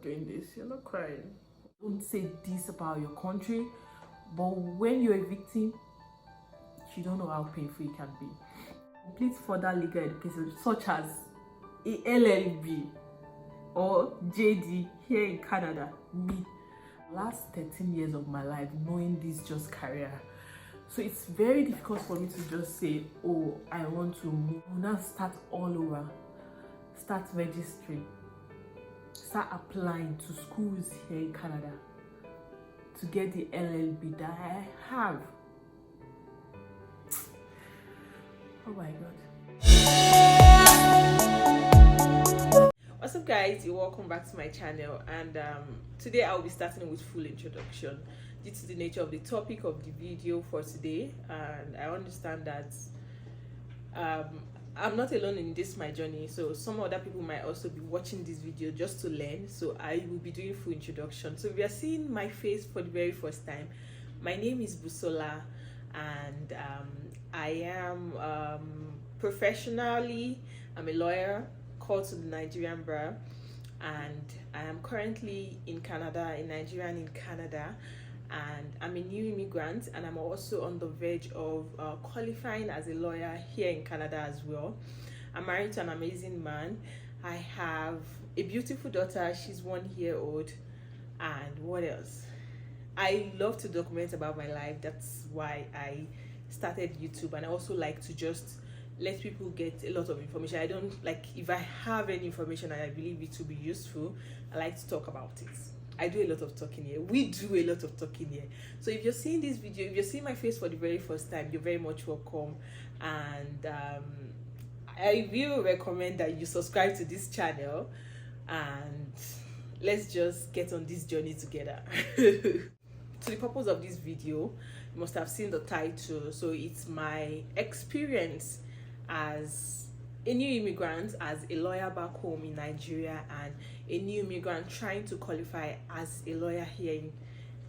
not doing this, you're not crying. Don't say this about your country, but when you're a victim, you don't know how painful it can be. Complete further legal education, such as a LLB or JD here in Canada. Me, last 13 years of my life knowing this just career. So it's very difficult for me to just say, oh, I want to move. Now start all over. Start registering. Start applying to schools here in Canada to get the LLB that I have. Oh my god. What's up guys, you're welcome back to my channel, and today I'll be starting with full introduction due to the nature of the topic of the video for today. And I understand that I'm not alone in this my journey, so some other people might also be watching this video just to learn. So I will be doing full introduction. So if you are seeing my face for the very first time, my name is Busola, and I am professionally, I'm a lawyer called to the Nigerian bar, and I am currently in Canada, a Nigerian in Canada, and I'm a new immigrant, and I'm also on the verge of qualifying as a lawyer here in Canada as well. I'm married to an amazing man. I have a beautiful daughter, she's 1 year old, and what else? I love to document about my life. That's why I started YouTube, and I also like to just let people get a lot of information. I don't like, if I have any information and I believe it to be useful, I like to talk about it. I do a lot of talking here. We do a lot of talking here. So if you're seeing this video, if you're seeing my face for the very first time, you're very much welcome. And I will recommend that you subscribe to this channel, and let's just get on this journey together. To the purpose of this video, you must have seen the title. So it's my experience as a new immigrant, as a lawyer back home in Nigeria, and a new immigrant trying to qualify as a lawyer here in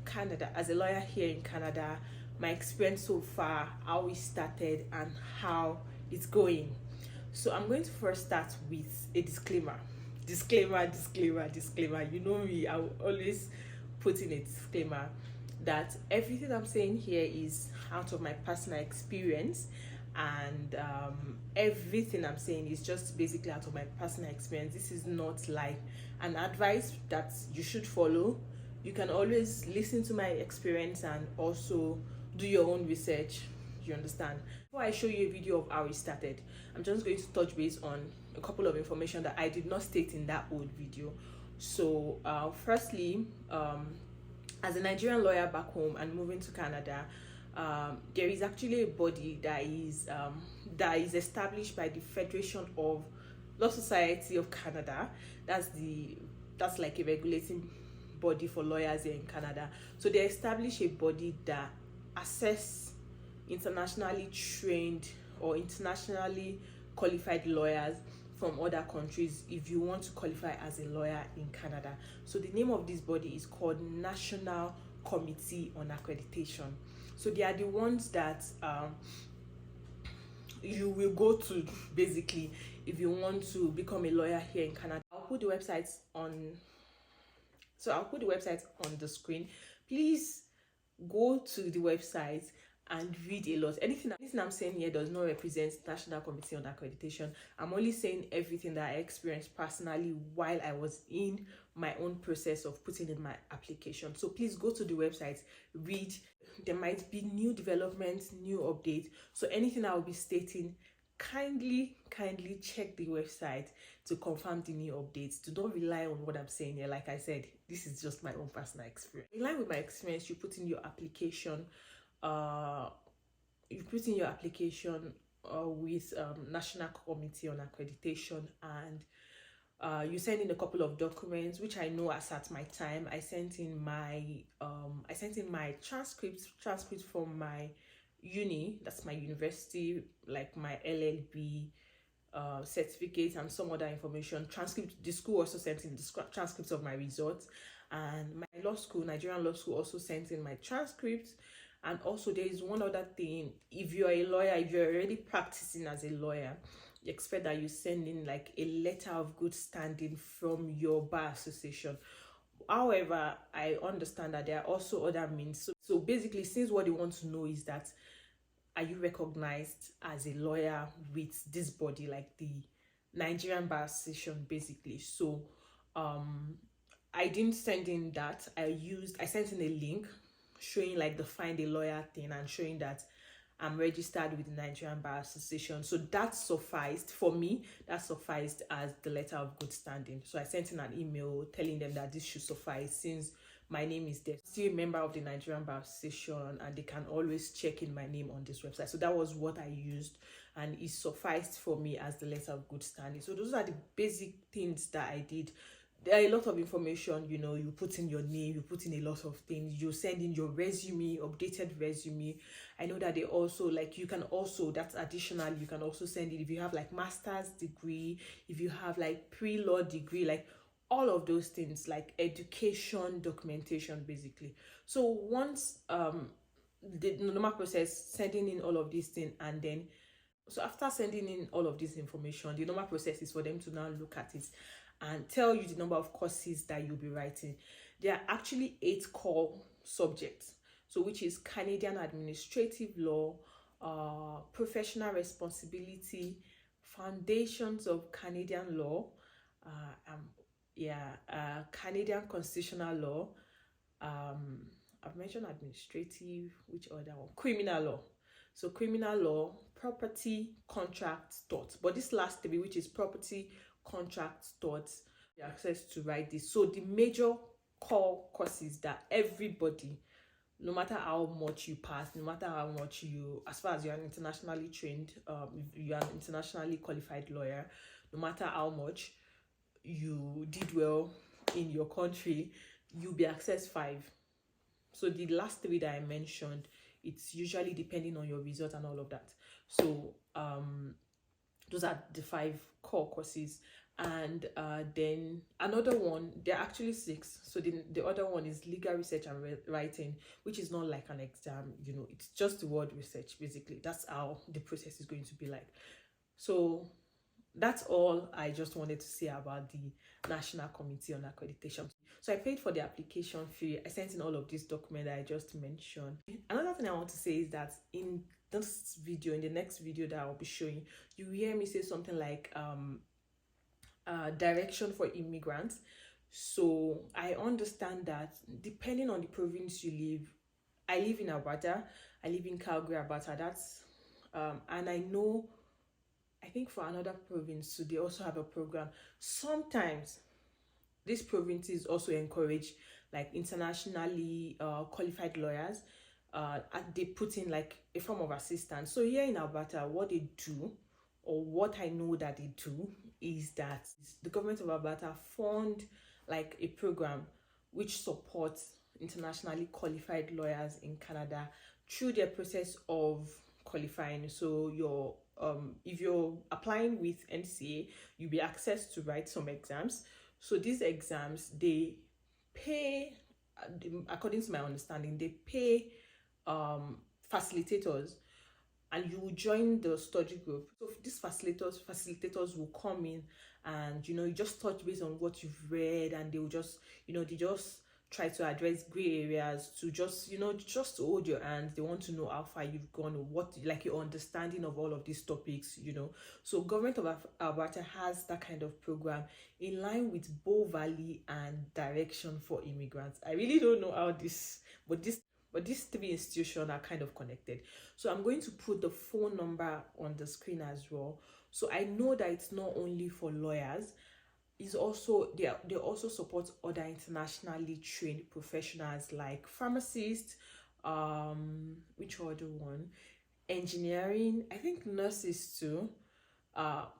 Canada. As a lawyer here in Canada, my experience so far, how it started, and how it's going. So I'm going to first start with a disclaimer. Disclaimer. You know me, I will always put in a disclaimer that everything I'm saying here is out of my personal experience, and everything I'm saying is just basically out of my personal experience. This is not like an advice that you should follow. You can always listen to my experience and also do your own research, you understand. Before I show you a video of how it started, I'm just going to touch base on a couple of information that I did not state in that old video. So firstly, as a Nigerian lawyer back home and moving to Canada, there is actually a body that is established by the Federation of Law Society of Canada. That's like a regulating body for lawyers here in Canada. So they establish a body that assess internationally trained or internationally qualified lawyers from other countries if you want to qualify as a lawyer in Canada. So the name of this body is called National Committee on Accreditation. So they are the ones that you will go to basically if you want to become a lawyer here in Canada. I'll put the websites on the screen. Please go to the website and read a lot. Anything I'm saying here does not represent National Committee on Accreditation. I'm only saying everything that I experienced personally while I was in my own process of putting in my application. So please go to the website, read. There might be new developments, new updates. So anything I will be stating, kindly check the website to confirm the new updates. Do not rely on what I'm saying here. Like I said, this is just my own personal experience. In line with my experience, you put in your application. With National Committee on Accreditation, and you send in a couple of documents, which I know as at my time I sent in my transcripts from my uni, that's my university, like my LLB certificate and some other information. The school also sent in the transcripts of my results, and my law school, Nigerian law school, also sent in my transcripts. And also there is one other thing. If you're a lawyer, if you're already practicing as a lawyer, expect that you send in like a letter of good standing from your bar association. However, I understand that there are also other means. So basically, since what they want to know is that, are you recognized as a lawyer with this body, like the Nigerian Bar Association, basically? So I didn't send in that. I sent in a link showing like the find a lawyer thing and showing that I'm registered with the Nigerian Bar Association. So that sufficed for me. That sufficed as the letter of good standing. So I sent in an email telling them that this should suffice since my name is there. Still a member of the Nigerian Bar Association, and they can always check in my name on this website. So that was what I used, and it sufficed for me as the letter of good standing. So those are the basic things that I did. There are a lot of information, you know, you put in your name, you put in a lot of things, you send in your resume, updated resume. I know that they also, like, you can also, that's additional, you can also send it if you have like master's degree, if you have like pre-law degree, like all of those things, like education documentation, basically. So once the normal process, sending in all of these things, and then so after sending in all of this information, the normal process is for them to now look at it and tell you the number of courses that you'll be writing. There are actually 8 core subjects, so which is Canadian Administrative Law, Professional Responsibility, Foundations of Canadian Law, Canadian Constitutional Law, I've mentioned administrative, which other one? Criminal law. So criminal law, property, contract, tort. But this last 3, which is property, contract, tort, you have access to write this. So the major core courses that everybody, no matter how much you pass, no matter how much you, as far as you're an internationally trained, you're an internationally qualified lawyer, no matter how much you did well in your country, you'll be accessed 5. So the last 3 that I mentioned, it's usually depending on your result and all of that. So those are the 5 core courses. And then another one, there are actually 6. So the other one is legal research and writing, which is not like an exam, you know, it's just the word research, basically. That's how the process is going to be like. So that's all I just wanted to say about the National Committee on Accreditation. So I paid for the application fee. I sent in all of these documents that I just mentioned. Another thing I want to say is that in this video, in the next video that I'll be showing, you hear me say something like direction for immigrants. So I understand that depending on the province you live, I live in Alberta, I live in Calgary, Alberta. That's and I know, I think for another province, so they also have a program. Sometimes these provinces also encourage like internationally qualified lawyers. They put in like a form of assistance. So here in Alberta, what they do, or what I know that they do, is that the government of Alberta fund like a program which supports internationally qualified lawyers in Canada through their process of qualifying. So your if you're applying with NCA, you'll be accessed to write some exams. So these exams, they pay, according to my understanding, they pay facilitators, and you will join the study group. So these facilitators will come in, and you know, you just touch base on what you've read, and they will just, you know, they just try to address gray areas, to just, you know, just to hold your hand. They want to know how far you've gone, or what, like, your understanding of all of these topics, you know. So government of Alberta has that kind of program in line with Bow Valley and Direction for Immigrants. I really don't know how this, but these 3 institutions are kind of connected. So I'm going to put the phone number on the screen as well. So I know that it's not only for lawyers, is also they also support other internationally trained professionals like pharmacists, which other one, engineering, I think nurses too.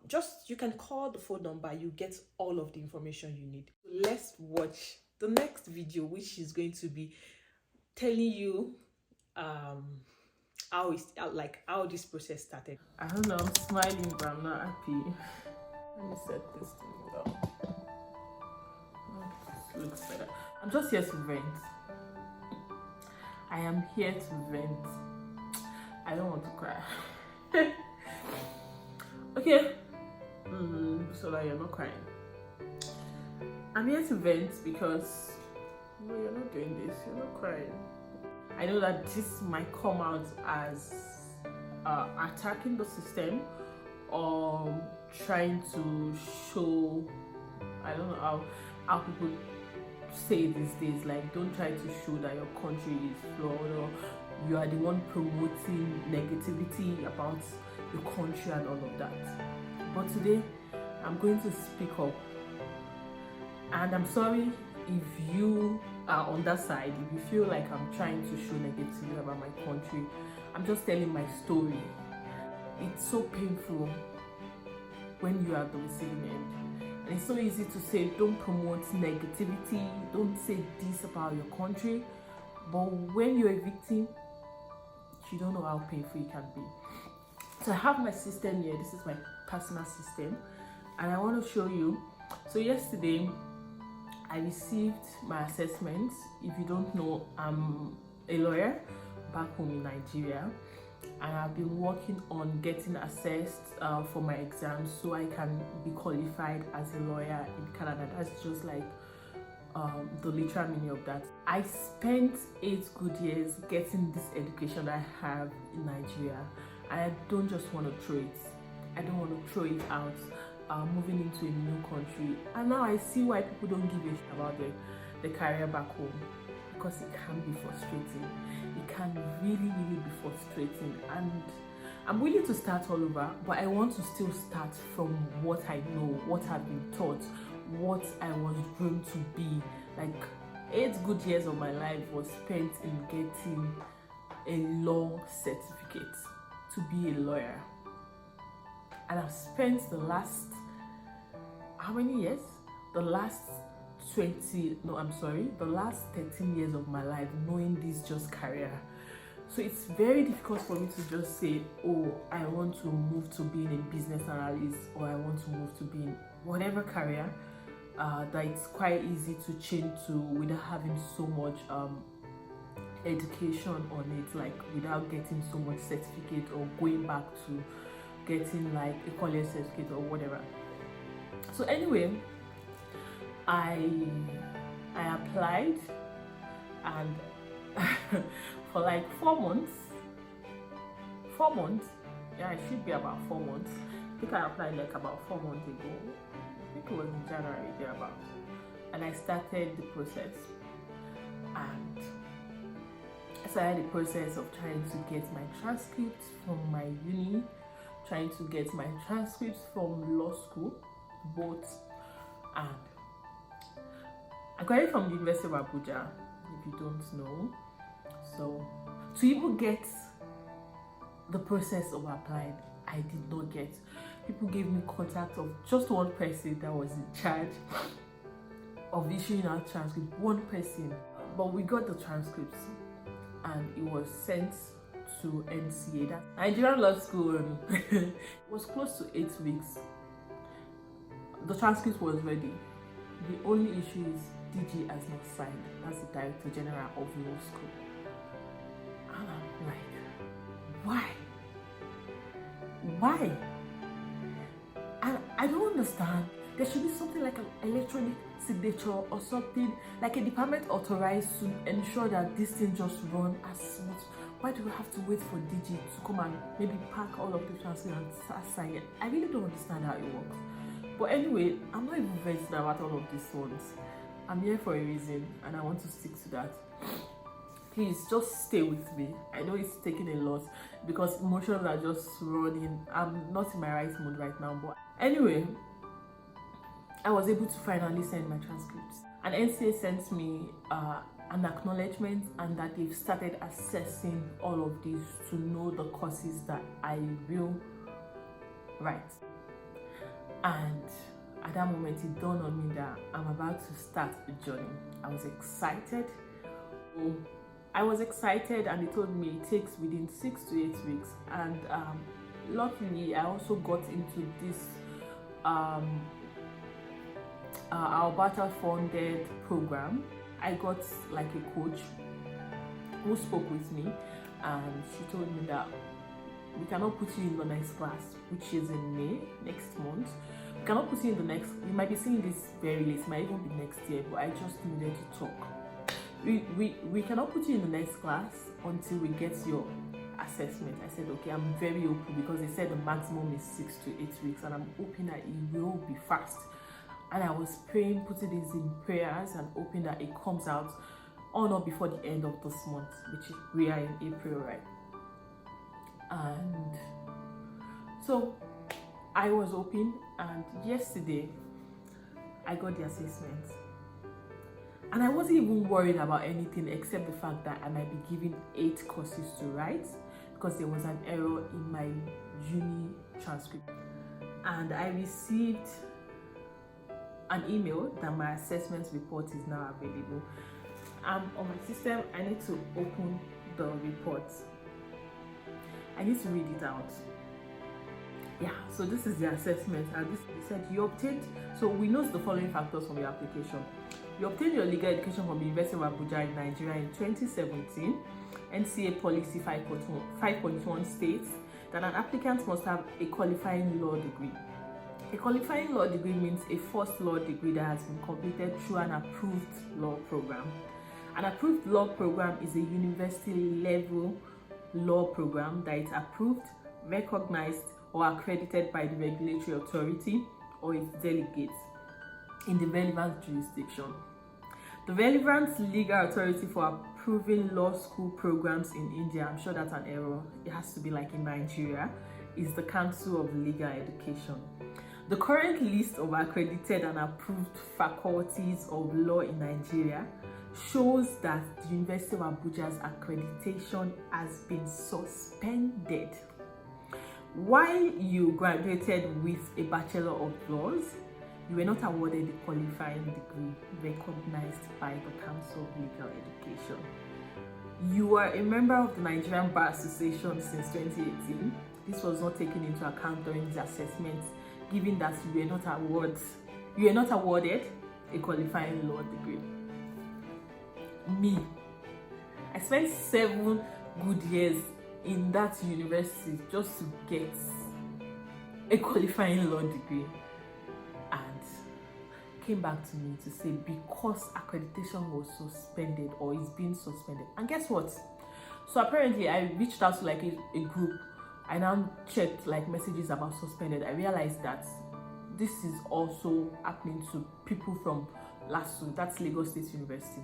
Just, you can call the phone number, you get all of the information you need. Let's watch the next video, which is going to be telling you how this process started. I don't know, I'm smiling, but I'm not happy. Let me set this thing down. This looks better. I'm just here to vent. I am here to vent. I don't want to cry. Okay, So that you're not crying. I'm here to vent because no, you're not doing this. You're not crying. I know that this might come out as attacking the system or trying to show, I don't know how people say these days, like, don't try to show that your country is flawed or you are the one promoting negativity about your country and all of that. But today I'm going to speak up, and I'm sorry if you are on that side, if you feel like I'm trying to show negativity about my country. I'm just telling my story. It's so painful when you are at the receiving end, and it's so easy to say don't promote negativity, don't say this about your country, but when you're a victim, you don't know how painful it can be. So I have my system here. This is my personal system, and I want to show you. So yesterday I received my assessment. If you don't know, I'm a lawyer back home in Nigeria, and I've been working on getting assessed for my exams so I can be qualified as a lawyer in Canada. That's just like the literal meaning of that. I spent 8 good years getting this education that I have in Nigeria, and I don't just want to throw it. I don't want to throw it out. Moving into a new country, and now I see why people don't give a shit about the career back home, because it can be frustrating. It can really be frustrating, and I'm willing to start all over, but I want to still start from what I know, what I've been taught, what I was groomed to be. Like 8 good years of my life was spent in getting a law certificate to be a lawyer, and I've spent the last, how many years? The last 13 years of my life knowing this just career. So it's very difficult for me to just say, oh, I want to move to being a business analyst, or I want to move to being whatever career, that it's quite easy to change to without having so much education on it, like without getting so much certificate or going back to getting like a college certificate or whatever. So anyway, I applied, and for like 4 months, yeah, it should be about 4 months. I think I applied like about 4 months ago. I think it was in January thereabout, and I started the process, and I started the process of trying to get my transcripts from my uni, trying to get my transcripts from law school, both, and I got it from the University of Abuja, if you don't know. So to even get the process of applying, I did not get. People gave me contact of just one person that was in charge of issuing our transcript, one person. But we got the transcripts, and it was sent to NCA, that Nigerian Law School. It was close to 8 weeks. The transcript was ready. The only issue is DG has not signed. That's the Director General of Law School. And I'm like, why? Why? And I don't understand. There should be something like an electronic signature or something, like a department authorized to ensure that this thing just run as smooth. Why do we have to wait for DG to come and maybe pack all of the transcripts and start signing? I really don't understand how it works. But anyway, I'm not even venting about all of these ones. I'm here for a reason, and I want to stick to that. Please just stay with me. I know it's taking a lot because emotions are just running. I'm not in my right mood right now, but anyway, I was able to finally send my transcripts, and NCA sent me an acknowledgement, and that they've started assessing all of these to know the courses that I will write. And at that moment, it dawned on me that I'm about to start a journey. I was excited. And they told me it takes within 6 to 8 weeks. And luckily, I also got into this Alberta funded program. I got like a coach who spoke with me, and she told me that we cannot put you in the next class, which is in May, next month. We cannot put you in the next, you might be seeing this very late, it might even be next year, but I just needed to talk. We cannot put you in the next class until we get your assessment. I said, okay, I'm very open because they said the maximum is 6 to 8 weeks, and I'm hoping that it will be fast. And I was praying, putting this in prayers and hoping that it comes out or not before the end of this month, which is, we are in April, right? And so I was hoping, and yesterday I got the assessment. And I wasn't even worried about anything except the fact that I might be given 8 courses to write because there was an error in my uni transcript. And I received an email that my assessment report is now available. On my system, I need to open the report. I need to read it out. Yeah, so this is the assessment. And this said you obtained, so we note the following factors from your application. You obtained your legal education from the University of Abuja in Nigeria in 2017. NCA Policy 5.1 states that an applicant must have a qualifying law degree. A qualifying law degree means a first law degree that has been completed through an approved law program. An approved law program is a university level law program that is approved, recognized, or accredited by the regulatory authority or its delegates in the relevant jurisdiction. The relevant legal authority for approving law school programs in India, I'm sure that's an error, it has to be like in Nigeria, is the Council of Legal Education. The current list of accredited and approved faculties of law in Nigeria shows that the University of Abuja's accreditation has been suspended. While you graduated with a Bachelor of Laws, you were not awarded a qualifying degree recognized by the Council of Legal Education. You are a member of the Nigerian Bar Association since 2018. This was not taken into account during the assessment, given that you were not awarded a qualifying law degree. Me, I spent 7 good years in that university just to get a qualifying law degree, and came back to me to say because accreditation was suspended or is being suspended. And guess what? So apparently I reached out to like a group. I now checked like messages about suspended. I realized that this is also happening to people from LASU, that's Lagos State University.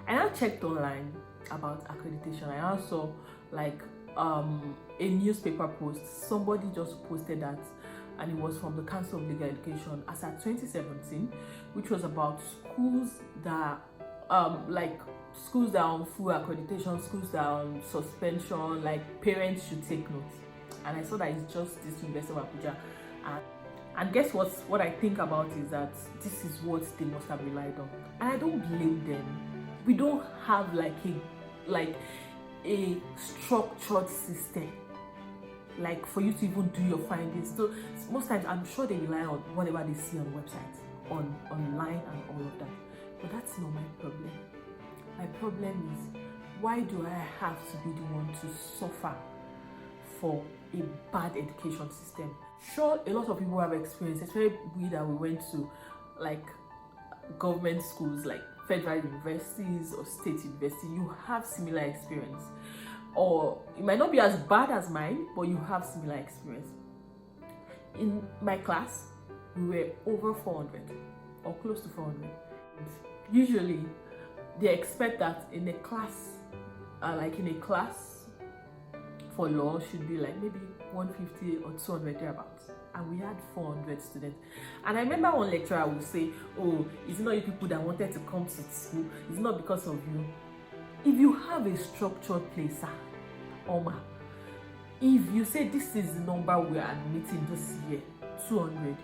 I now checked online about accreditation. I now saw like a newspaper post. Somebody just posted that, and it was from the Council of Legal Education as at 2017, which was about schools that schools that are on full accreditation, schools that are on suspension, like parents should take note. And I saw that it's just this University of Abuja. And guess what I think about is that this is what they must have relied on. And I don't blame them. We don't have like a structured system like for you to even do your findings. So most times I'm sure they rely on whatever they see on websites, online and all of that. But that's not my problem. My problem is, why do I have to be the one to suffer for a bad education system? Sure, a lot of people have experience, especially we that we went to like government schools like federal universities or state university. You have similar experience, or it might not be as bad as mine, but you have similar experience. In my class, we were over 400 or close to 400. Usually they expect that in a class for law should be like maybe 150 or 200 thereabouts, and we had 400 students. And I remember one lecturer would say, oh, it's not you people that wanted to come to school, it's not because of you. If you have a structured place, Oma, if you say this is the number we are admitting this year, 200,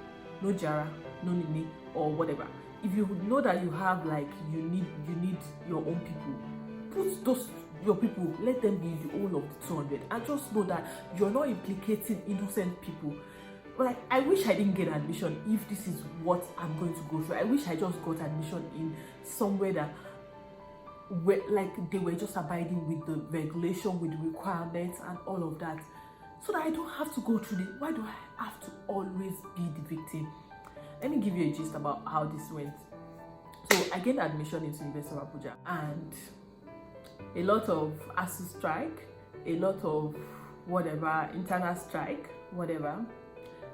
no Jara, no Nini or whatever, if you know that you have like you need your own people, put those your people, let them be the whole of the 200, and just know that you're not implicating innocent people. Like, I wish I didn't get admission if this is what I'm going to go through. I wish I just got admission in somewhere that where like they were just abiding with the regulation, with the requirements and all of that. so that I don't have to go through this. Why do I have to always be the victim? Let me give you a gist about how this went. So I gained admission into University of Abuja, and a lot of ASU strike, a lot of whatever, internal strike, whatever,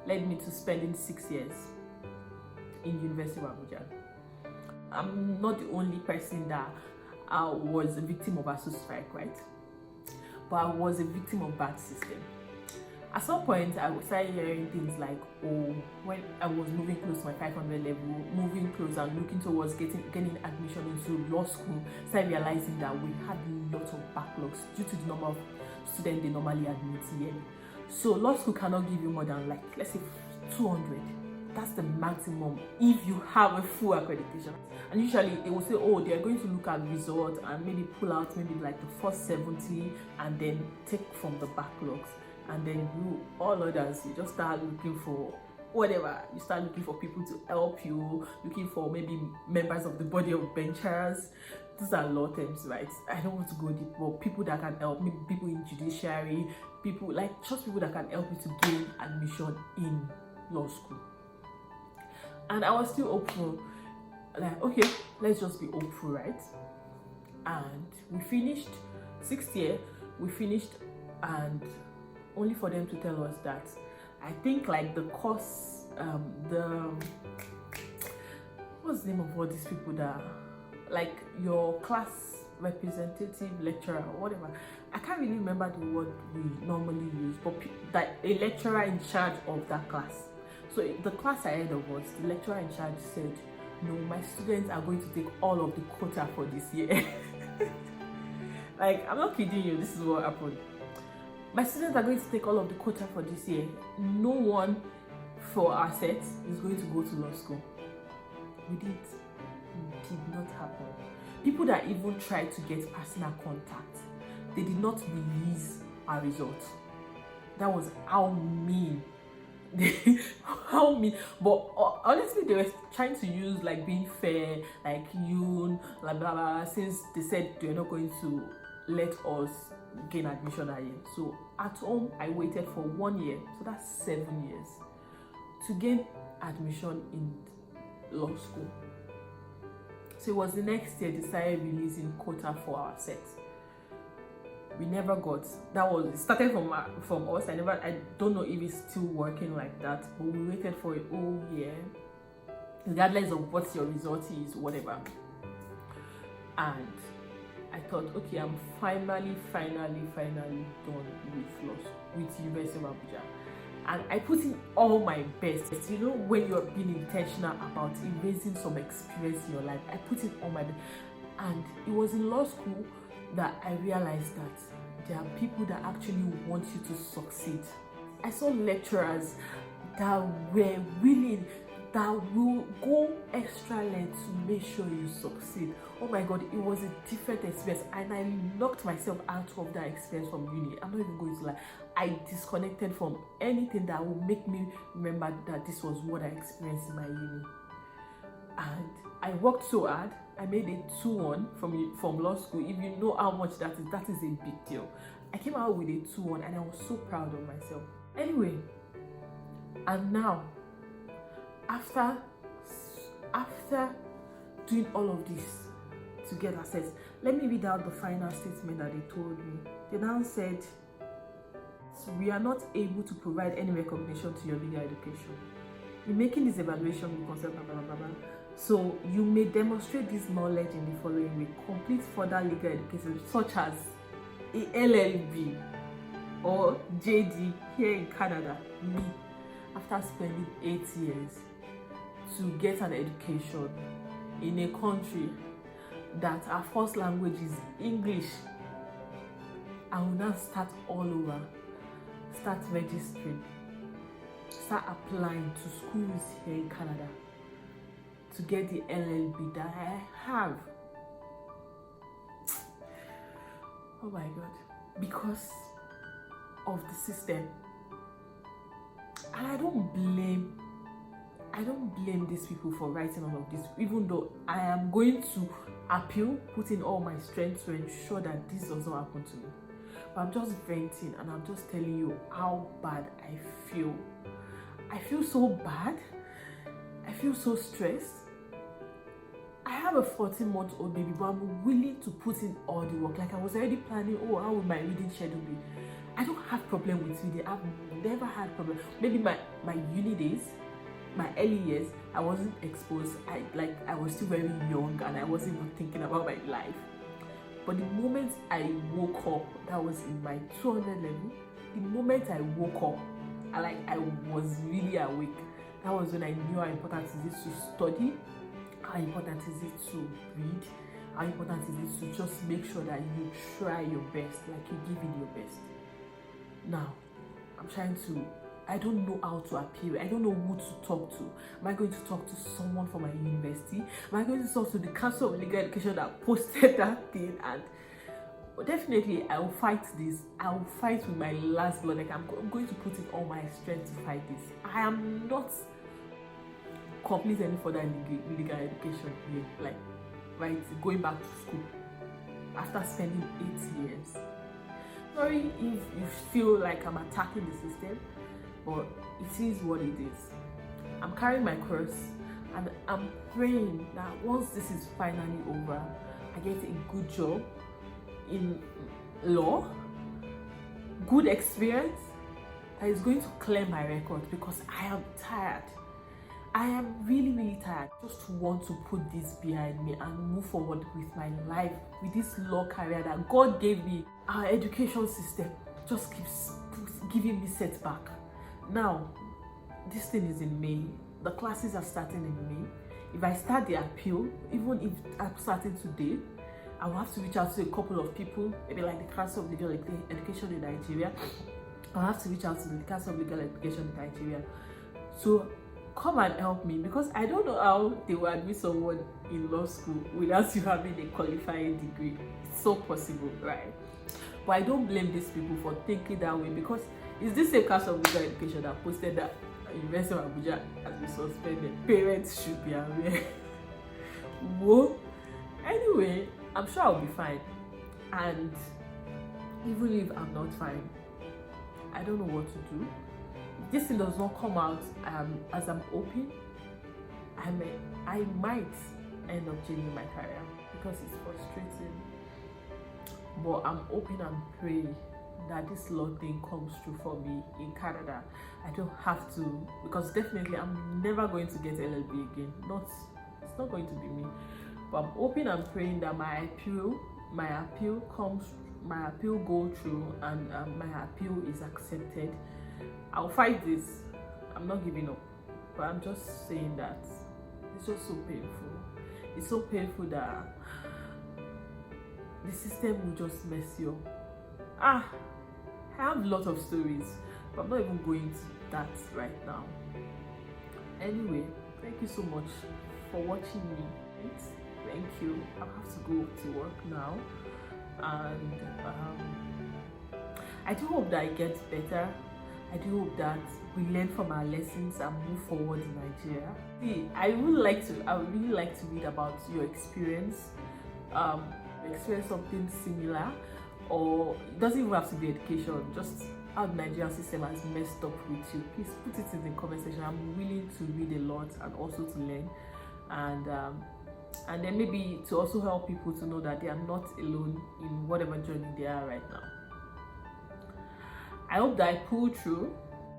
led me to spending 6 years in University of Abuja. I'm not the only person that was a victim of ASU strike, right? But I was a victim of bad system. At some point, I started hearing things like, oh, when I was moving close to my 500 level, moving close and looking towards getting admission into law school, started realizing that we had lots of backlogs due to the number of students they normally admit yearly. So law school cannot give you more than, like, let's say 200. That's the maximum if you have a full accreditation. And usually they will say, oh, they are going to look at results and maybe pull out maybe like the first 70 and then take from the backlogs. And then you, all others, you just start looking for whatever. You start looking for people to help you, looking for maybe members of the body of benchers. These are law terms, right? I don't want to go deep, but people that can help, maybe people in judiciary, people like just people that can help you to gain admission in law school. And I was still hopeful, like, okay, let's just be hopeful, right? And we finished 6th year, we finished, and only for them to tell us that I think like the course, what's the name of all these people that, like your class representative lecturer or whatever, I can't really remember the word we normally use, but that a lecturer in charge of that class. So the class ahead of us, the lecturer in charge said, no, my students are going to take all of the quota for this year. Like, I'm not kidding you, this is what happened. My students are going to take all of the quota for this year. No one for our set is going to go to law school. It did not happen. People that even tried to get personal contact, they did not release our results. That was how mean. How mean. But honestly, they were trying to use like being fair, like you, blah blah blah, since they said they're not going to let us gain admission that year. So at home, I waited for 1 year, so that's 7 years, to gain admission in law school. So it was the next year they started releasing quota for our set. We never got, that was, it started from us. I don't know if it's still working like that, but we waited for a whole year, regardless of what your result is, whatever. And I thought, okay, I'm finally done with University of Abuja. And I put in all my best. You know, when you're being intentional about erasing some experience in your life, I put in all my best. And it was in law school that I realized that there are people that actually want you to succeed. I saw lecturers that were willing, that will go extra length to make sure you succeed. Oh my God, it was a different experience, and I knocked myself out of that experience from uni. I'm not even going to lie. I disconnected from anything that would make me remember that this was what I experienced in my uni. And I worked so hard. I made a 2-1 from law school. If you know how much that is a big deal. I came out with a 2-1 and I was so proud of myself. Anyway, and now, after doing all of this to get access, let me read out the final statement that they told me. They now said, we are not able to provide any recognition to your legal education. In making this evaluation, we consider blah, blah, blah, blah. So you may demonstrate this knowledge in the following way: complete further legal education such as a LLB or JD here in Canada. Me, after spending 8 years to get an education in a country that our first language is English, I will now start all over, start registering, start applying to schools here in Canada to get the LLB that I have. Oh my God, because of the system. And I don't blame these people for writing all of this, even though I am going to appeal, put in all my strength to ensure that this does not happen to me. but I'm just venting and I'm just telling you how bad I feel. I feel so bad. I feel so stressed. I have a 14-month-old baby, but I'm willing to put in all the work. Like I was already planning, how will my reading schedule be? I don't have problem with reading. I've never had problem. Maybe my uni days, my early years, I wasn't exposed. I was still very young and I wasn't even thinking about my life. But the moment I woke up, that was in my 200 level. The moment I woke up, I was really awake. That was when I knew how important it is to study, how important is it to read, how important is it to just make sure that you try your best, like you give it your best. Now, I don't know how to appeal. I don't know who to talk to. Am I going to talk to someone from my university? Am I going to talk to the Council of Legal Education that posted that thing? And definitely, I will fight this. I will fight with my last blood. Like I'm going to put in all my strength to fight this. I am not complete any further legal education here. Like, right, going back to school after spending 8 years. Sorry if you feel like I'm attacking the system, but it is what it is. I'm carrying my cross and I'm praying that once this is finally over, I get a good job in law, good experience that is going to clear my record, because I am tired. I am really, really tired. I just want to put this behind me and move forward with my life, with this law career that God gave me. Our education system just keeps giving me setback. Now, this thing is in May. The classes are starting in May. If I start the appeal, even if I'm starting today, I will have to reach out to a couple of people, maybe like the Council of Legal Education in Nigeria. I'll have to reach out to the Council of Legal Education in Nigeria. So come and help me, because I don't know how they will admit someone in law school without you having a qualifying degree. It's so possible, right? But I don't blame these people for thinking that way, because it's this same Council of Legal Education that posted that University of Abuja has been suspended. Parents should be aware. Whoa. Anyway, I'm sure I'll be fine. And even if I'm not fine, I don't know what to do. If this thing does not come out as I'm hoping, I might end up changing my career, because it's frustrating. But I'm hoping and praying that this law thing comes true for me in Canada. I don't have to, because definitely I'm never going to get LLB again. It's not going to be me. But I'm hoping and praying that my appeal go through and my appeal is accepted. I'll fight this. I'm not giving up. But I'm just saying that it's just so painful. It's so painful that the system will just mess you up. I have a lot of stories, but I'm not even going to that right now. Anyway, thank you so much for watching me. Thank you. I have to go to work now, and I do hope that it gets better. I do hope that we learn from our lessons and move forward in Nigeria. See, I would really like to read about your experience. Experience something similar, or it doesn't even have to be education, just how the Nigerian system has messed up with you. Please put it in the comment section. I'm willing to read a lot and also to learn, and then maybe to also help people to know that they are not alone in whatever journey they are right now. I hope that I pull through,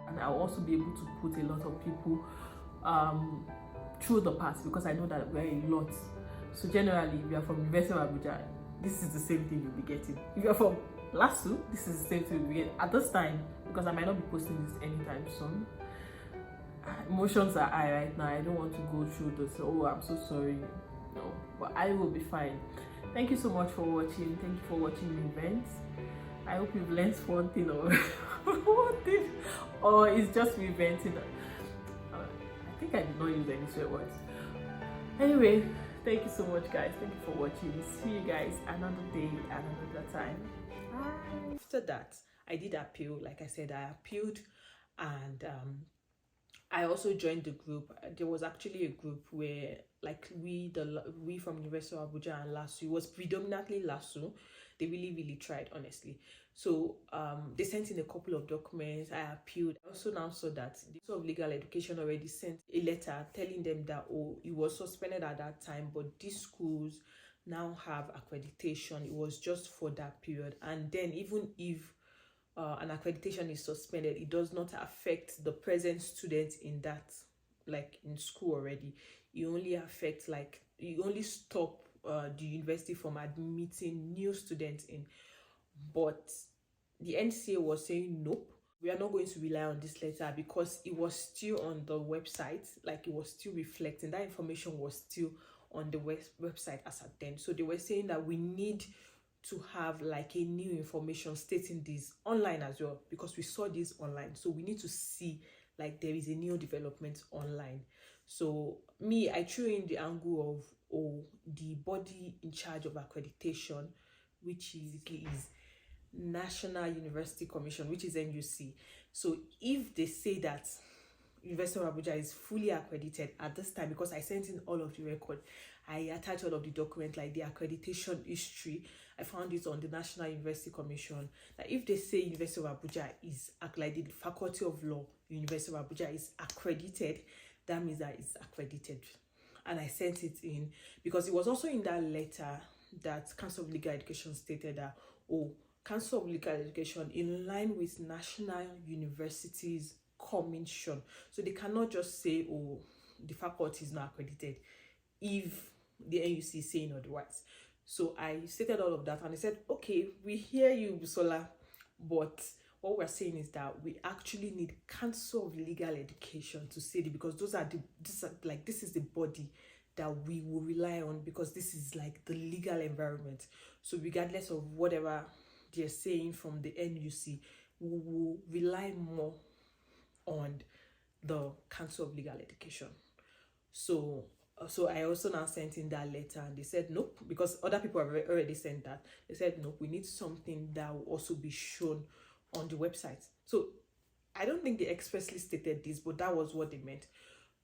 and I'll also be able to put a lot of people through the path, because I know that we're a lot. So generally, if you're from University of Abuja, this is the same thing you'll be getting. If you're from LASU, this is the same thing you'll be getting at this time, because I might not be posting this anytime soon. Emotions are high right now. I don't want to go through this. Oh, I'm so sorry. No, but I will be fine. Thank you so much for watching. Thank you for watching the event. I hope you've learned one thing or one thing, or it's just me venting. I think I did not use any swear words. Anyway, thank you so much, guys. Thank you for watching. See you guys another day, another time. Bye. After that, I did appeal. Like I said, I appealed, and I also joined the group. There was actually a group where like we from University of Abuja and LASU, it was predominantly LASU. They really tried, honestly. So they sent in a couple of documents. I appealed. I also now saw that the Ministry of Legal Education already sent a letter telling them that, oh, it was suspended at that time, but these schools now have accreditation. It was just for that period. And then even if an accreditation is suspended, it does not affect the present students in that, like in school already. It only affects, like, you only stop the university from admitting new students in. But the NCA was saying nope, we are not going to rely on this letter, because it was still on the website, like it was still reflecting, that information was still on the website as at then. So they were saying that we need to have like a new information stating this online as well, because we saw this online, so we need to see like there is a new development online. So me, I threw in the angle of, oh, the body in charge of accreditation, which is National University Commission, which is NUC. So if they say that University of Abuja is fully accredited at this time, because I sent in all of the record, I attached all of the document, like the accreditation history, I found it on the National University Commission, that if they say University of Abuja is, like the Faculty of Law, University of Abuja is accredited, that means that it's accredited. And I sent it in, because it was also in that letter that Council of Legal Education stated that, oh, Council of Legal Education, in line with National Universities Commission. So they cannot just say, oh, the faculty is not accredited if the NUC is saying otherwise. So I stated all of that, and I said, okay, we hear you, Busola, but what we're saying is that we actually need Council of Legal Education to say it, because this is the body that we will rely on, because this is like the legal environment. So regardless of whatever they're saying from the NUC, we will rely more on the Council of Legal Education. So I also now sent in that letter, and they said nope, because other people have already sent that. They said nope, we need something that will also be shown on the website. So I don't think they expressly stated this, but that was what they meant.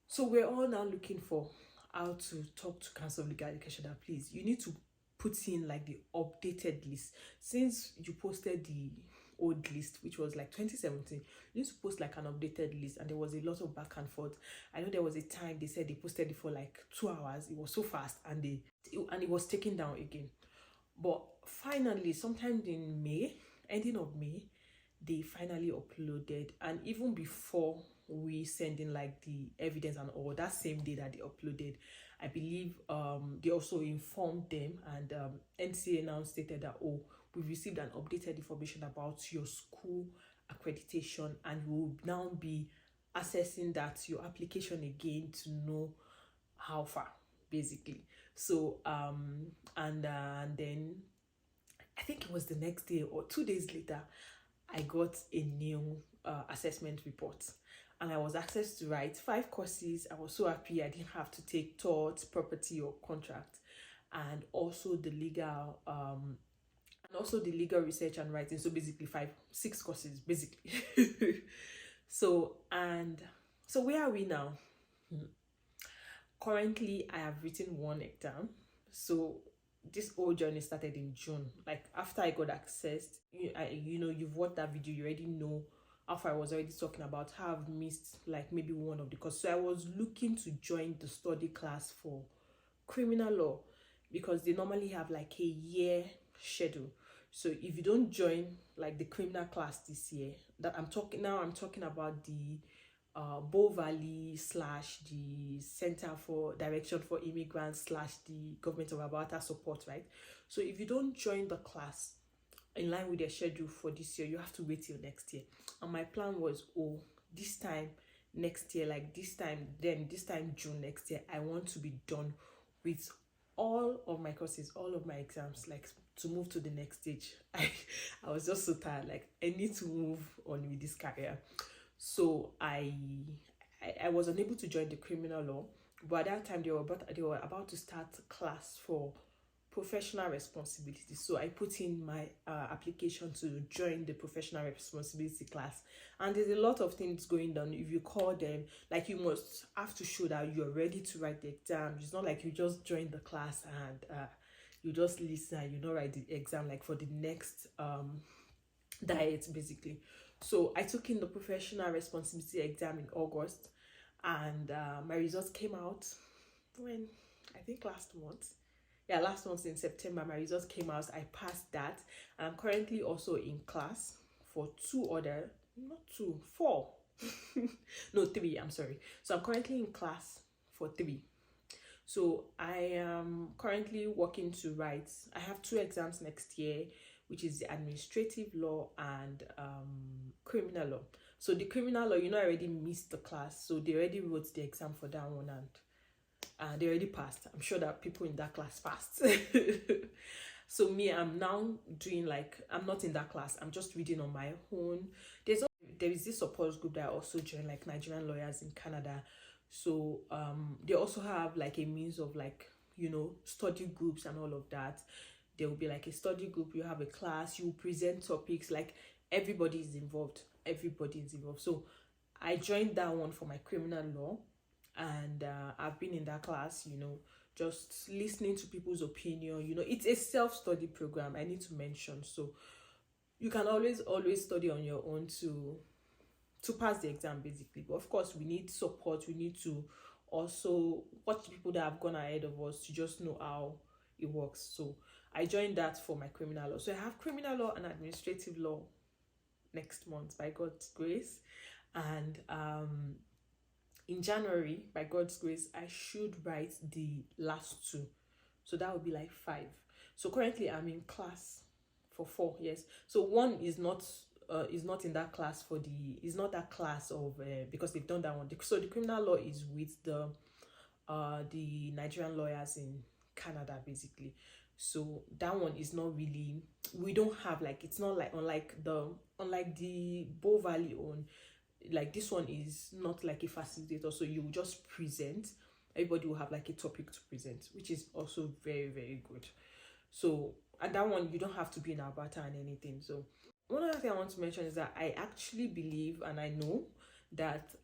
So we're all now looking for how to talk to Council of Legal Education that, please, you need to put in like the updated list. Since you posted the old list, which was like 2017, you need to post like an updated list. And there was a lot of back and forth. I know there was a time they said they posted it for like 2 hours. It was so fast, and it was taken down again. But finally, sometime in May, ending of May, they finally uploaded. And even before we send in like the evidence and all, that same day that they uploaded, I believe they also informed them, and NCA now stated that, oh, we've received an updated information about your school accreditation, and we'll now be assessing that your application again to know how far, basically. So and then I think it was the next day or 2 days later, I got a new assessment report, and I was asked to write 5 courses. I was so happy I didn't have to take torts, property, or contract, and also the legal research and writing. So basically 6 courses basically. So where are we now? Currently I have written 1 exam. So this whole journey started in June. Like after I got accessed, you've watched that video, you already know how far I was already talking about how I've missed like maybe one of the courses. So I was looking to join the study class for criminal law, because they normally have like a year schedule. So if you don't join like the criminal class this year, I'm talking about the Bow Valley / the Center for Direction for Immigrants / the Government of Alberta support, right? So if you don't join the class in line with their schedule for this year, you have to wait till next year. And my plan was, oh, this time next year, like this time June next year, I want to be done with all of my courses, all of my exams, like to move to the next stage. I was just so tired, like I need to move on with this career. So I was unable to join the criminal law, but at that time they were about to start class for professional responsibility. So I put in my application to join the professional responsibility class, and there's a lot of things going on. If you call them, like, you must have to show that you're ready to write the exam. It's not like you just join the class and you just listen and you don't write the exam, like for the next diet basically. So I took in the professional responsibility exam in August, and my results came out when, I think last month. Yeah, last month in September, my results came out. I passed that, and I'm currently also in class for four. No, three. I'm sorry. So I'm currently in class for 3. So I am currently working to write. I have 2 exams next year, which is the administrative law and criminal law. So the criminal law, I already missed the class, so they already wrote the exam for that one, and they already passed. I'm sure that people in that class passed. So me, I'm now doing, like, I'm not in that class. I'm just reading on my own. There is this support group that I also joined, like Nigerian lawyers in Canada. So they also have like a means of, like, study groups and all of that. There will be like a study group, you have a class, you present topics, like everybody is involved. So I joined that one for my criminal law, and I've been in that class, just listening to people's opinion. It's a self-study program, I need to mention. So you can always study on your own to pass the exam basically. But of course, we need support. We need to also watch people that have gone ahead of us to just know how it works. So I joined that for my criminal law. So I have criminal law and administrative law next month by God's grace, and in January, by God's grace, I should write the last 2. So that would be like 5. So currently I'm in class for 4. Yes. So one is not in that class is not that class of because they've done that one. So the criminal law is with the Nigerian lawyers in Canada basically. So that one is not really, we don't have, like, it's not like unlike the Bow Valley one. Like, this one is not like a facilitator, so you will just present. Everybody will have like a topic to present, which is also very, very good. So at that one, you don't have to be in Alberta and anything. So one other thing I want to mention is that I actually believe, and I know that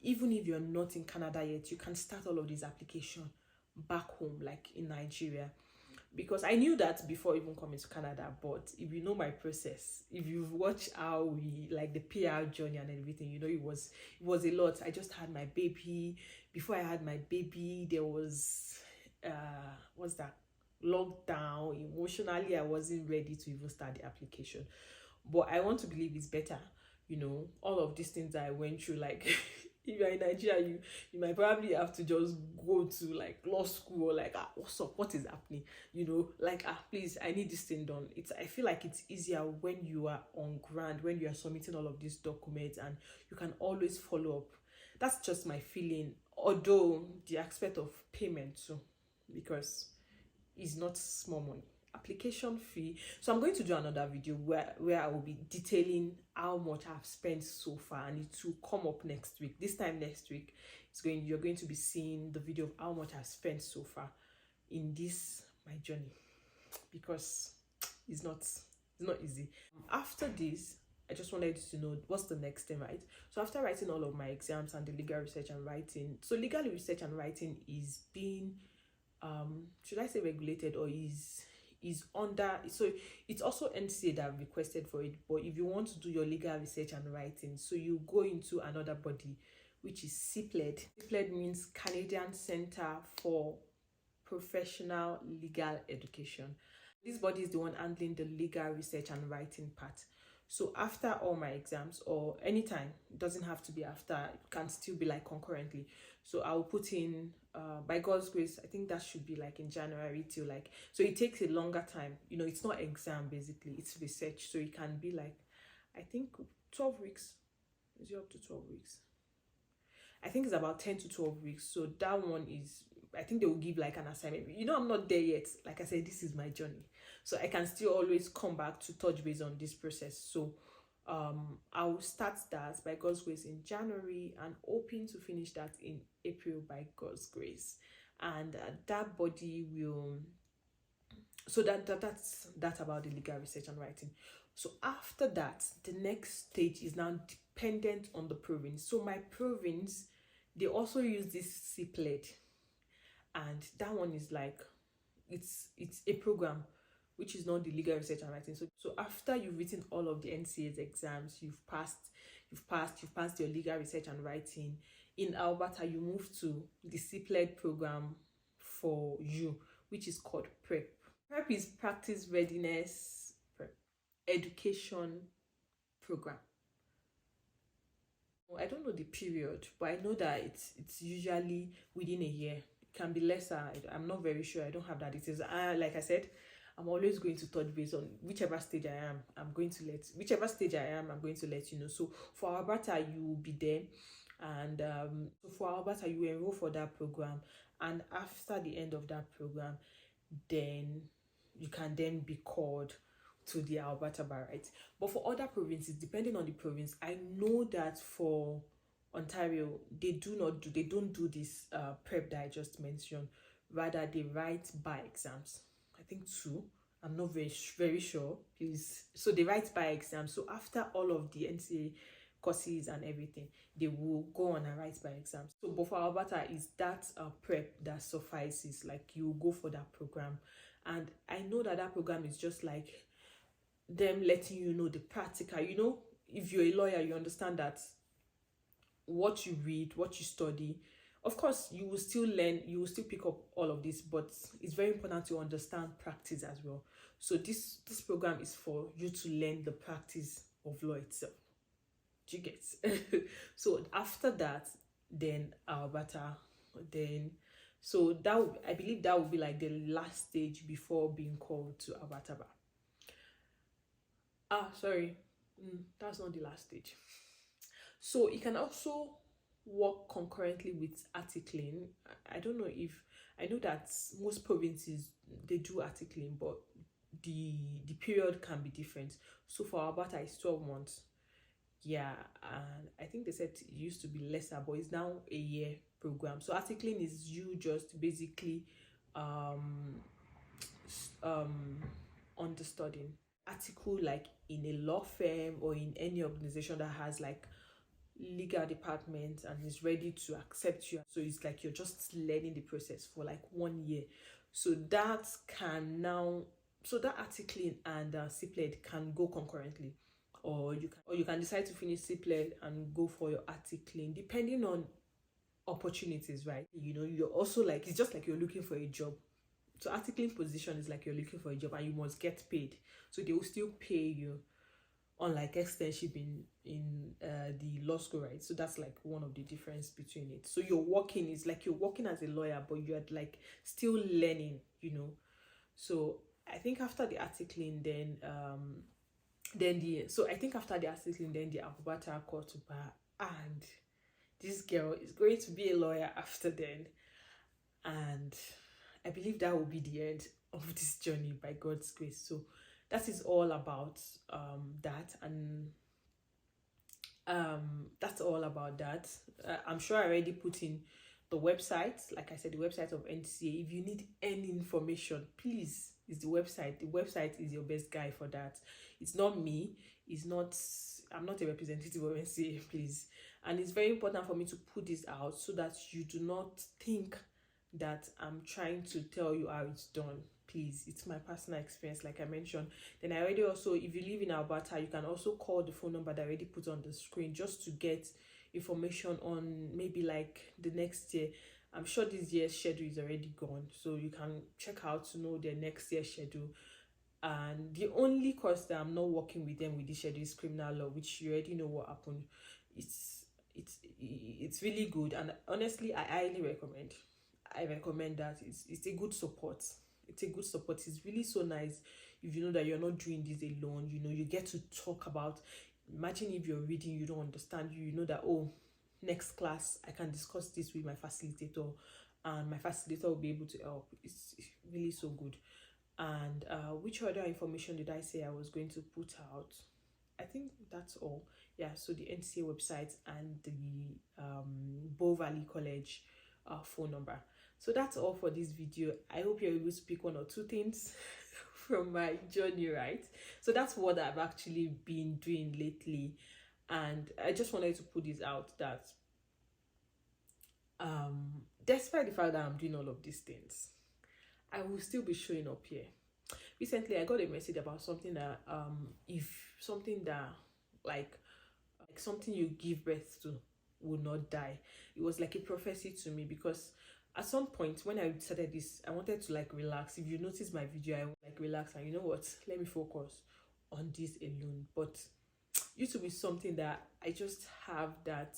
even if you're not in Canada yet, you can start all of these applications back home, like in Nigeria. Because I knew that before even coming to Canada, but if you know my process, if you've watched how we, like, the PR journey and everything, it was a lot. I just had my baby. Before I had my baby, there was what's that, lockdown. Emotionally, I wasn't ready to even start the application, but I want to believe it's better. All of these things that I went through, like, if you're in Nigeria, you might probably have to just go to like law school, or like, what's up, what is happening, like, please, I need this thing done. I feel like it's easier when you are on ground, when you are submitting all of these documents, and you can always follow up. That's just my feeling, although the aspect of payment too, because it's not small money. Application fee. So I'm going to do another video where I will be detailing how much I've spent so far, and it will come up next week. This time next week, you're going to be seeing the video of how much I've spent so far in this my journey, because it's not easy. After this, I just wanted to know what's the next thing, right? So after writing all of my exams and the legal research and writing, so legal research and writing is being should I say regulated, or is under, so it's also NCA that requested for it. But if you want to do your legal research and writing, so you go into another body, which is CPLED. CPLED means Canadian Center for Professional Legal Education. This body is the one handling the legal research and writing part. So after all my exams, or anytime, it doesn't have to be after, it can still be like concurrently. So I'll put in, by God's grace, I think that should be like in January till like, so it takes a longer time. It's not exam basically, it's research. So it can be like, I think 12 weeks. Is it up to 12 weeks? I think it's about 10 to 12 weeks. So that one is, I think they will give like an assignment. I'm not there yet. Like I said, this is my journey. So I can still always come back to touch base on this process. So I will start that by God's grace in January, and hoping to finish that in April by God's grace. And that body will So that's about the legal research and writing. So after that, the next stage is now dependent on the province. So my province, they also use this CPLED, and that one is like, it's a program which is not the legal research and writing. So after you've written all of the NCA's exams, you've passed your legal research and writing, in Alberta you move to the CPLED program for you, which is called PrEP. PrEP is practice readiness education program. I don't know the period, but I know that it's usually within a year. It can be lesser. I'm not very sure. I don't have that details. Like I said, I'm always going to touch base on whichever stage I am. I'm going to let you know. So for Alberta, you will be there, and so for Alberta, you enroll for that program, and after the end of that program, then you can then be called to the Alberta bar, right? But for other provinces, depending on the province, I know that for Ontario, they don't do this prep that I just mentioned. Rather, they write bar exams. I think 2. I'm not very sure, please. So they write bar exams. So after all of the NCA courses and everything, they will go on and write bar exams. So but for Alberta, is that prep that suffices. Like, you go for that program, and I know that program is just like them letting you know the practical. If you're a lawyer, you understand that what you read, what you study, of course you will still learn, you will still pick up all of this, but it's very important to understand practice as well. So this program is for you to learn the practice of law itself. Do you get? So after that, then Alberta, then so I believe that would be like the last stage before being called to Alberta bar. Sorry, that's not the last stage. So you can also work concurrently with articling. I don't know if, I know that most provinces, they do articling, but the period can be different. So for Alberta, it's 12 months. Yeah, and I think they said it used to be lesser, but it's now a year program. So articling is you just basically understudying article, like in a law firm or in any organization that has like legal department and is ready to accept you. So it's like you're just learning the process for like 1 year. So that articling and CPLED can go concurrently, or you can decide to finish CPLED and go for your articling, depending on opportunities, right? You're also like, it's just like you're looking for a job. So articling position is like you're looking for a job and you must get paid. So they will still pay you, unlike externship in the law school, right? So that's like one of the difference between it. So you're working as a lawyer, but you're like still learning, So I think after the articling, then the Alberta court to bar, and this girl is going to be a lawyer after then, and I believe that will be the end of this journey by God's grace. So that is all about that, and that's all about that. I'm sure I already put in the website, like I said, the website of NCA. If you need any information, please, it's the website. The website is your best guide for that. It's not me. I'm not a representative of NCA, please. And it's very important for me to put this out so that you do not think that I'm trying to tell you how it's done. Please, it's my personal experience, like I mentioned. Then I already also, if you live in Alberta, you can also call the phone number that I already put on the screen, just to get information on maybe like the next year. I'm sure this year's schedule is already gone, so you can check out to know their next year's schedule. And the only course that I'm not working with them with this schedule is criminal law, which you already know what happened. It's really good, and honestly, I highly recommend. I recommend that. It's a good support. It's really so nice if you know that you're not doing this alone. You get to talk about, imagine if you're reading, you don't understand, you know that, oh, next class I can discuss this with my facilitator, and my facilitator will be able to help. It's really so good. And which other information did I say I was going to put out? I think that's all. Yeah, so the NCA website and the Bow Valley College phone number. So that's all for this video. I hope you're able to pick 1 or 2 things from my journey, right? So that's what I've actually been doing lately. And I just wanted to put this out that despite the fact that I'm doing all of these things, I will still be showing up here. Recently I got a message about something that if something that like something you give birth to will not die. It was like a prophecy to me, because at some point when I started this, I wanted to like relax. If you notice my video, I like relax and you know what, let me focus on this alone. But YouTube is something that I just have that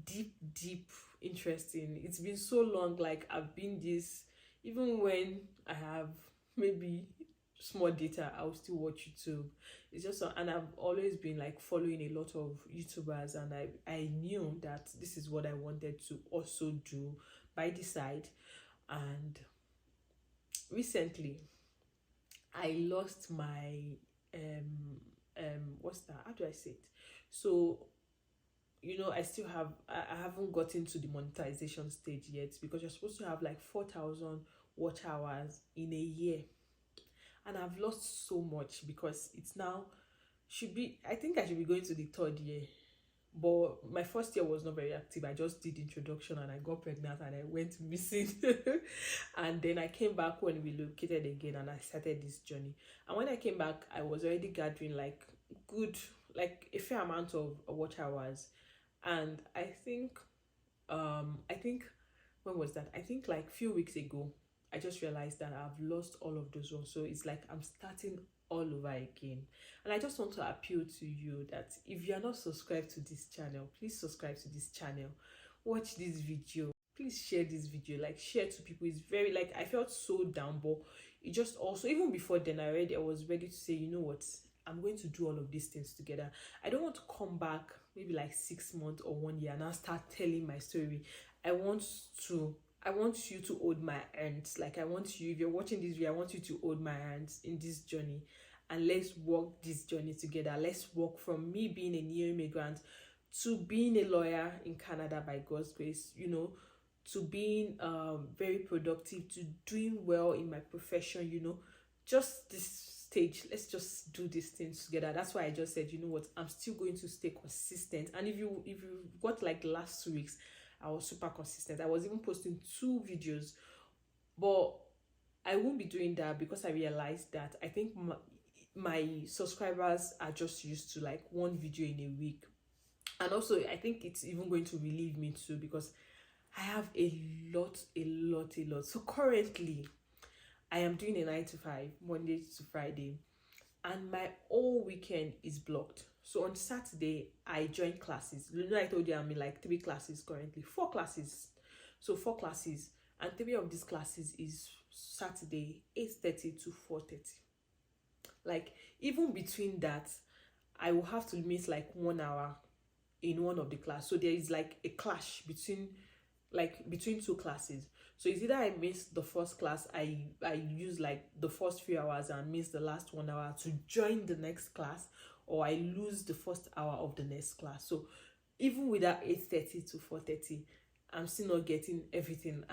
deep interest in. It's been so long, like I've been this, even when I have maybe small data, I'll still watch YouTube. It's just and I've always been like following a lot of YouTubers, and I knew that this is what I wanted to also do by the side. And recently I lost my what's that, how do I say it? So I still have, I haven't gotten to the monetization stage yet, because you're supposed to have like 4,000 watch hours in a year, and I've lost so much because it's now should be, I think I should be going to the third year. But my first year was not very active. I just did introduction and I got pregnant and I went missing. And then I came back when we located again and I started this journey. And when I came back, I was already gathering like a fair amount of watch hours. And I think when was that? I think like few weeks ago, I just realized that I've lost all of those ones. So it's like I'm starting all over again. And I just want to appeal to you that if you are not subscribed to this channel, please subscribe to this channel. Watch this video. Please share this video. Like, share to people. It's very, like, I felt so down, but it just also, even before then, I was ready to say, you know what, I'm going to do all of these things together. I don't want to come back maybe like 6 months or 1 year and I'll start telling my story. I want you to hold my hands. Like, I want you, if you're watching this video, I want you to hold my hands in this journey, and let's walk this journey together. Let's walk from me being a new immigrant to being a lawyer in Canada by God's grace, to being very productive, to doing well in my profession, just this stage. Let's just do these things together. That's why I just said, you know what, I'm still going to stay consistent. And if you got like the last 2 weeks, I was super consistent. I was even posting 2 videos, but I won't be doing that because I realized that I think my subscribers are just used to like 1 video in a week. And also I think it's even going to relieve me too, because I have a lot. So currently I am doing a 9 to 5, Monday to Friday, and my whole weekend is blocked. So on Saturday, I join classes. I told you I'm in like 3 classes currently, 4 classes. So 4 classes, and 3 of these classes is Saturday, 8:30 to 4:30. Like, even between that, I will have to miss like 1 hour in one of the class. So there is like a clash between 2 classes. So it's either I miss the first class, I use like the first few hours and miss the last 1 hour to join the next class, or I lose the first hour of the next class. So even with that 8:30 to 4:30, I'm still not getting everything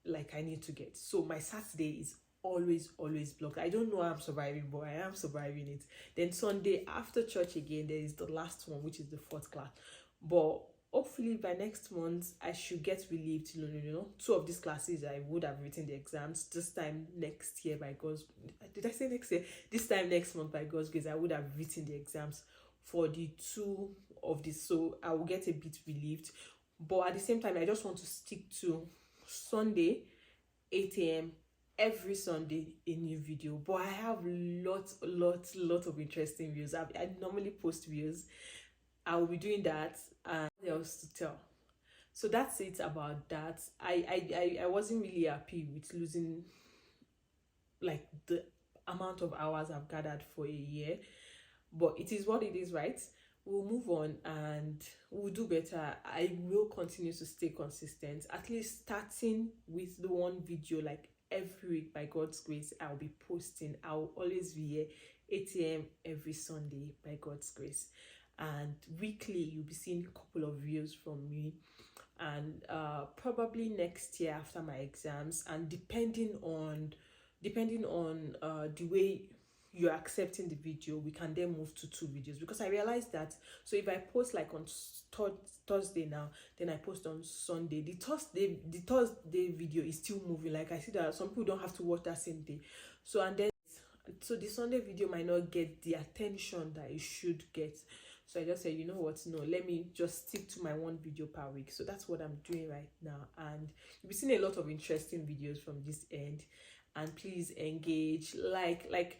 like I need to get. So my Saturday is always blocked. I don't know how I'm surviving, but I am surviving it. Then Sunday after church again, there is the last one, which is the 4th class. But hopefully by next month I should get relieved. 2 of these classes I would have written the exams. This time next year by God's, did I say next year? This time next month by God's grace, I would have written the exams for the 2 of this, so I will get a bit relieved. But at the same time, I just want to stick to Sunday 8 a.m. every Sunday, a new video. But I have lots of interesting views. I normally post views. I will be doing that, and what else to tell. So that's it about that. I wasn't really happy with losing like the amount of hours I've gathered for a year, but it is what it is, right? We'll move on and we'll do better. I will continue to stay consistent, at least starting with the 1 video like every week by God's grace. I'll be posting. I'll always be here 8 a.m. every Sunday by God's grace, and weekly you'll be seeing a couple of videos from me. And probably next year after my exams, and depending on depending on the way you're accepting the video, we can then move to 2 videos, because I realized that. So if I post like on Thursday now, then I post on Sunday, the Thursday video is still moving. Like I see that some people don't have to watch that same day, so the Sunday video might not get the attention that it should get. So I just said, you know what, no, let me just stick to my 1 video per week. So that's what I'm doing right now, and you'll be seeing a lot of interesting videos from this end. And please engage, like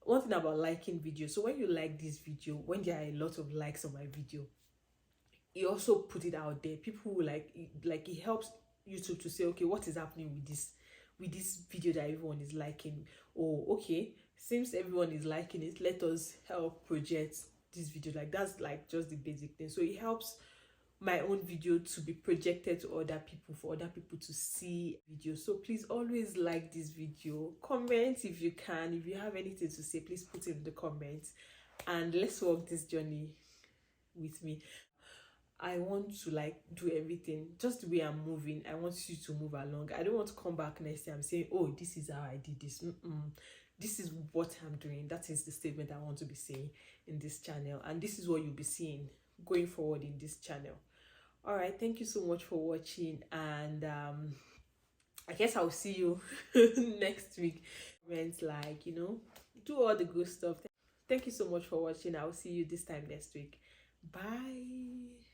one thing about liking videos, so when you like this video, when there are a lot of likes on my video, it also put it out there. People will it helps YouTube to say, okay, what is happening with this video that everyone is liking? Oh, okay, since everyone is liking it, let us help project this video. Like that's like just the basic thing. So it helps my own video to be projected to other people, for other people to see videos. So please always like this video, comment if you can. If you have anything to say, please put it in the comments, and let's walk this journey with me. I want to do everything just the way I'm moving. I want you to move along. I don't want to come back next year and say, oh, this is how I did this. This is what I'm doing. That is the statement I want to be saying in this channel, and this is what you'll be seeing going forward in this channel. All right, thank you so much for watching, and I guess I'll see you next week. Friends, do all the good stuff. Thank you so much for watching. I'll see you this time next week. Bye.